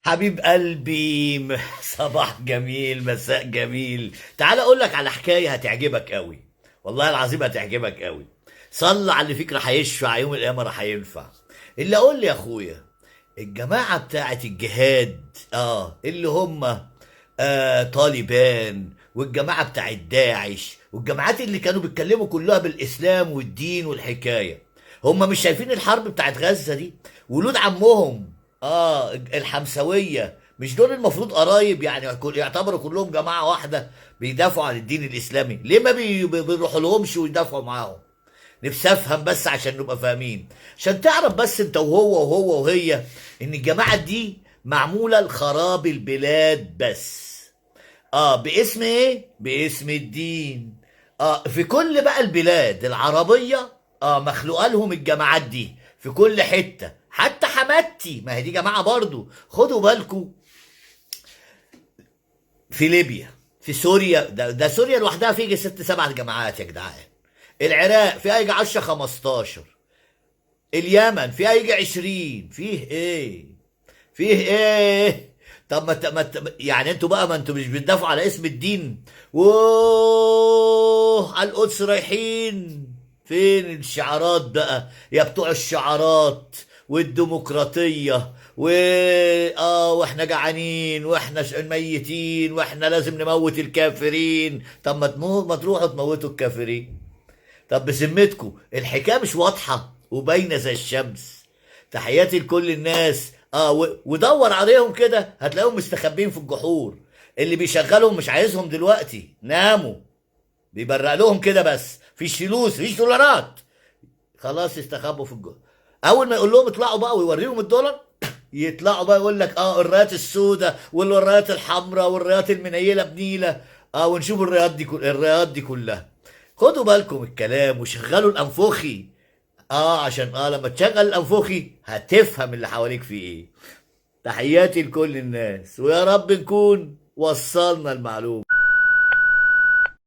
حبيب قلبي، صباح جميل، مساء جميل. تعال اقول لك على حكايه هتعجبك قوي. والله العظيم هتعجبك قوي. صلى على اللي فيك راح يشفع يوم القيامه، راح ينفع. اللي اقول لي يا اخويا، الجماعه بتاعه الجهاد اللي هم طالبان، والجماعه بتاعه داعش، والجماعات اللي كانوا بيتكلموا كلها بالاسلام والدين والحكايه، هم مش شايفين الحرب بتاعت غزه دي؟ ولود عمهم الحمسويه، مش دول المفروض قرايب؟ يعني يعتبروا كلهم جماعه واحده بيدافعوا عن الدين الاسلامي. ليه ما بيروحوا لهمش ويدافعوا معاهم؟ نفسي افهم بس عشان نبقى فاهمين، عشان تعرف بس انت وهو وهي ان الجماعه دي معموله لخراب البلاد بس. باسم ايه؟ باسم الدين. في كل بقى البلاد العربيه مخلوقه لهم الجماعات دي في كل حته، حتى حماتي ما هي دي جماعه برضو. خدوا بالكم، في ليبيا، في سوريا، ده سوريا لوحدها فيه يجي ست سبع جماعات يا جدعان. العراق فيها يجي 10 15. اليمن فيها يجي 20. فيه ايه؟ فيه ايه؟ طب يعني انتوا بقى، ما انتوا مش بتدافعوا على اسم الدين؟ ووووه على القدس رايحين. فين الشعارات بقى يا بتوع الشعارات والديمقراطية واحنا جعانين، واحنا ميتين، واحنا لازم نموت الكافرين؟ طب ما تروحوا تموتوا الكافرين. طب بذمتكم الحكايه مش واضحه وباينه زي الشمس؟ تحياتي لكل الناس. ودور عليهم كده هتلاقيهم مستخبين في الجحور. اللي بيشغلهم مش عايزهم دلوقتي، ناموا. بيبرق لهم كده بس، فيش فلوس، فيش دولارات، خلاص يستخبوا في الجحور. اول ما يقول لهم اطلعوا بقى ويوريهم الدولار، يطلعوا بقى يقول لك الرايات السوداء والرايات الحمراء والرايات المنيله بنيله. ونشوف الرايات دي كلها. خدوا بالكم الكلام وشغلوا الانفوخي. عشان لما تشغل الانفوخي هتفهم اللي حواليك فيه ايه. تحياتي لكل الناس، ويا رب نكون وصلنا المعلومة.